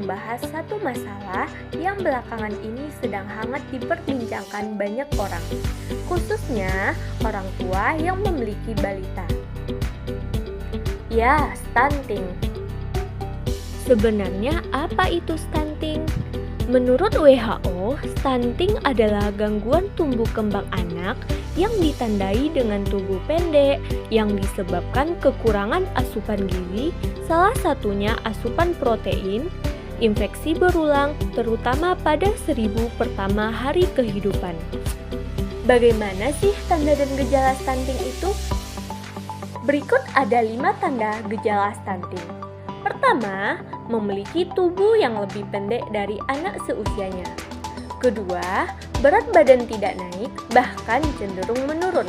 membahas satu masalah yang belakangan ini sedang hangat diperbincangkan banyak orang, khususnya orang tua yang memiliki balita. Ya, stunting. Sebenarnya apa itu stunting? Menurut WHO, stunting adalah gangguan tumbuh kembang anak yang ditandai dengan tubuh pendek yang disebabkan kekurangan asupan gizi, salah satunya asupan protein, infeksi berulang terutama pada 1000 pertama hari kehidupan. Bagaimana sih tanda dan gejala stunting itu? Berikut ada 5 tanda gejala stunting. Pertama, memiliki tubuh yang lebih pendek dari anak seusianya. Kedua, berat badan tidak naik, bahkan cenderung menurun.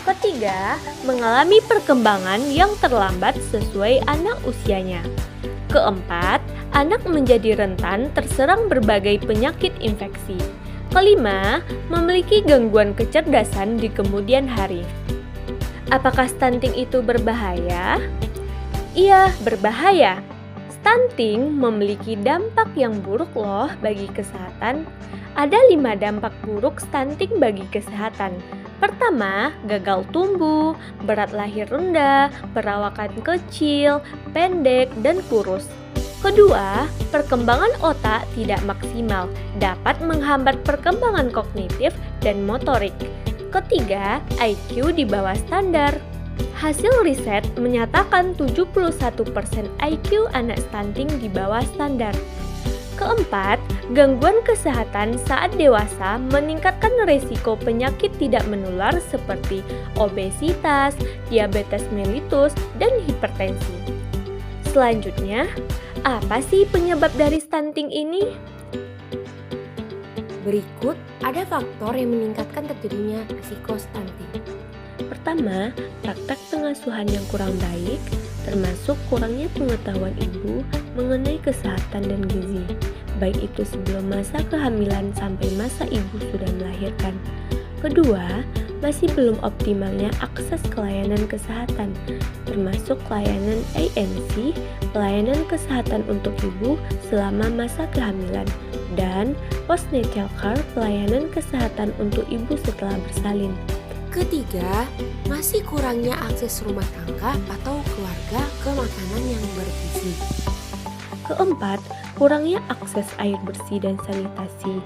Ketiga, mengalami perkembangan yang terlambat sesuai anak usianya. Keempat, anak menjadi rentan terserang berbagai penyakit infeksi. Kelima, memiliki gangguan kecerdasan di kemudian hari. Apakah stunting itu berbahaya? Iya, berbahaya. Stunting memiliki dampak yang buruk loh bagi kesehatan. Ada 5 dampak buruk stunting bagi kesehatan. Pertama, gagal tumbuh, berat lahir rendah, perawakan kecil, pendek, dan kurus. Kedua, perkembangan otak tidak maksimal, dapat menghambat perkembangan kognitif dan motorik. Ketiga, IQ di bawah standar. Hasil riset menyatakan 71% IQ anak stunting di bawah standar. Keempat, gangguan kesehatan saat dewasa meningkatkan risiko penyakit tidak menular seperti obesitas, diabetes mellitus, dan hipertensi. Selanjutnya, apa sih penyebab dari stunting ini? Berikut ada faktor yang meningkatkan terjadinya risiko stunting. Pertama, praktek pengasuhan yang kurang baik, termasuk kurangnya pengetahuan ibu mengenai kesehatan dan gizi, baik itu sebelum masa kehamilan sampai masa ibu sudah melahirkan. Kedua, masih belum optimalnya akses ke layanan kesehatan, termasuk layanan ANC, pelayanan kesehatan untuk ibu selama masa kehamilan, dan postnatal care, pelayanan kesehatan untuk ibu setelah bersalin. Ketiga, masih kurangnya akses rumah tangga atau keluarga ke makanan yang bergizi. Keempat, kurangnya akses air bersih dan sanitasi.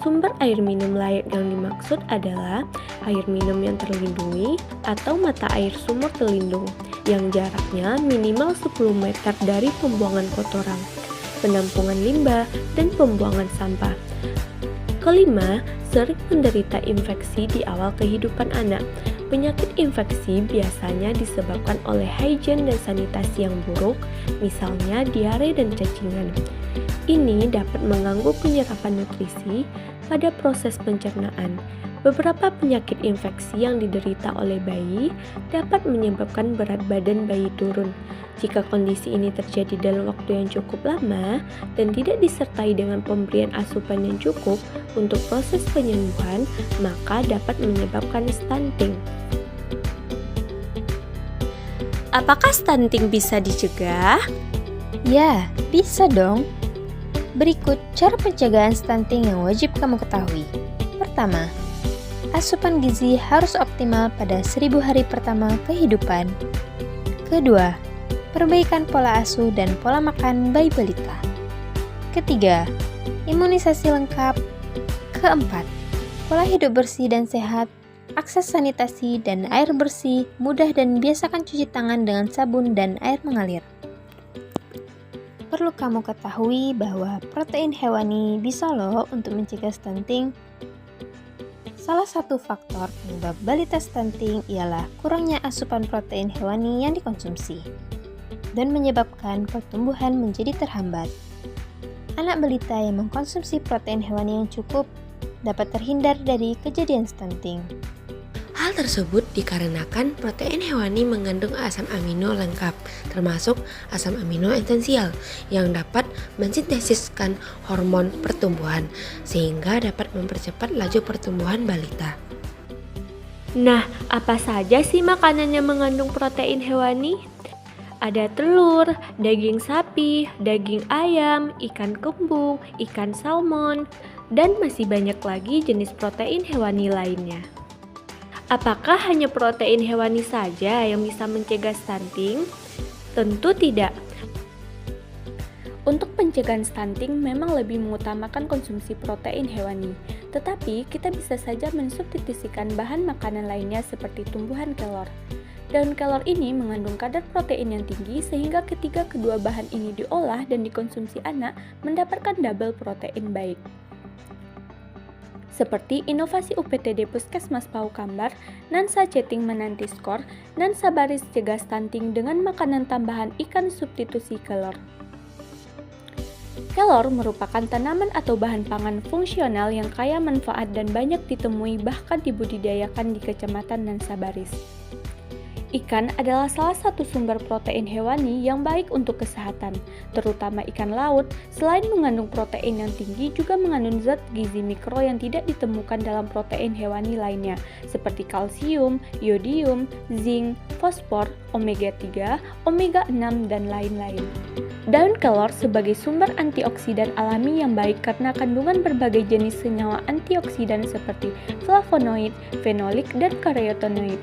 Sumber air minum layak yang dimaksud adalah air minum yang terlindungi atau mata air sumur terlindung yang jaraknya minimal 10 meter dari pembuangan kotoran, penampungan limbah, dan pembuangan sampah. Kelima, sering menderita infeksi di awal kehidupan anak. Penyakit infeksi biasanya disebabkan oleh higien dan sanitasi yang buruk, misalnya diare dan cacingan. Ini dapat mengganggu penyerapan nutrisi pada proses pencernaan. Beberapa penyakit infeksi yang diderita oleh bayi dapat menyebabkan berat badan bayi turun. Jika kondisi ini terjadi dalam waktu yang cukup lama dan tidak disertai dengan pemberian asupan yang cukup untuk proses penyembuhan, maka dapat menyebabkan stunting. Apakah stunting bisa dicegah? Ya, bisa dong. Berikut cara pencegahan stunting yang wajib kamu ketahui. Pertama, asupan gizi harus optimal pada 1000 hari pertama kehidupan. Kedua, perbaikan pola asuh dan pola makan bayi balita. Ketiga, imunisasi lengkap. Keempat, pola hidup bersih dan sehat, akses sanitasi dan air bersih, mudah dan biasakan cuci tangan dengan sabun dan air mengalir. Perlu kamu ketahui bahwa protein hewani bisa loh untuk mencegah stunting. Salah satu faktor penyebab balita stunting ialah kurangnya asupan protein hewani yang dikonsumsi dan menyebabkan pertumbuhan menjadi terhambat. Anak balita yang mengkonsumsi protein hewani yang cukup dapat terhindar dari kejadian stunting. Hal tersebut dikarenakan protein hewani mengandung asam amino lengkap, termasuk asam amino esensial yang dapat mensintesiskan hormon pertumbuhan, sehingga dapat mempercepat laju pertumbuhan balita. Nah, apa saja sih makanan yang mengandung protein hewani? Ada telur, daging sapi, daging ayam, ikan kembung, ikan salmon, dan masih banyak lagi jenis protein hewani lainnya. Apakah hanya protein hewani saja yang bisa mencegah stunting? Tentu tidak. Untuk pencegahan stunting memang lebih mengutamakan konsumsi protein hewani, tetapi kita bisa saja mensubstitusikan bahan makanan lainnya seperti tumbuhan kelor. Daun kelor ini mengandung kadar protein yang tinggi sehingga ketika kedua bahan ini diolah dan dikonsumsi anak mendapatkan double protein baik. Seperti inovasi UPTD Puskesmas Paukambar, Nansa Ceting menanti skor, Nansa Baris cegah stunting dengan makanan tambahan ikan substitusi kelor. Kelor merupakan tanaman atau bahan pangan fungsional yang kaya manfaat dan banyak ditemui bahkan dibudidayakan di Kecamatan Nansa Baris. Ikan adalah salah satu sumber protein hewani yang baik untuk kesehatan, terutama ikan laut. Selain mengandung protein yang tinggi, juga mengandung zat gizi mikro yang tidak ditemukan dalam protein hewani lainnya, seperti kalsium, yodium, zinc, fosfor, omega 3, omega 6, dan lain-lain. Daun kelor sebagai sumber antioksidan alami yang baik karena kandungan berbagai jenis senyawa antioksidan seperti flavonoid, fenolik, dan karotenoid.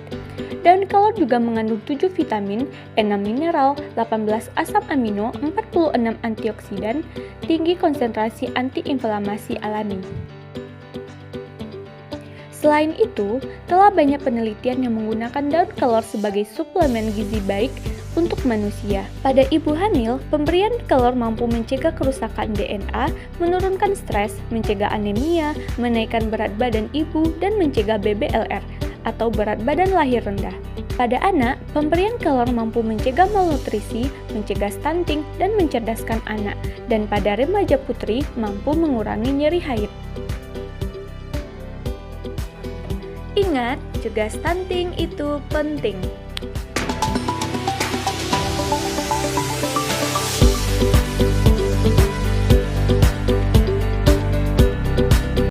Daun kelor juga mengandung 7 vitamin, 6 mineral, 18 asam amino, 46 antioksidan, tinggi konsentrasi antiinflamasi alami. Selain itu, telah banyak penelitian yang menggunakan daun kelor sebagai suplemen gizi baik untuk manusia. Pada ibu hamil, pemberian kelor mampu mencegah kerusakan DNA, menurunkan stres, mencegah anemia, menaikkan berat badan ibu, dan mencegah BBLR atau berat badan lahir rendah. Pada anak, pemberian kelor mampu mencegah malnutrisi, mencegah stunting, dan mencerdaskan anak. Dan pada remaja putri, mampu mengurangi nyeri haid. Ingat, cegah stunting itu penting.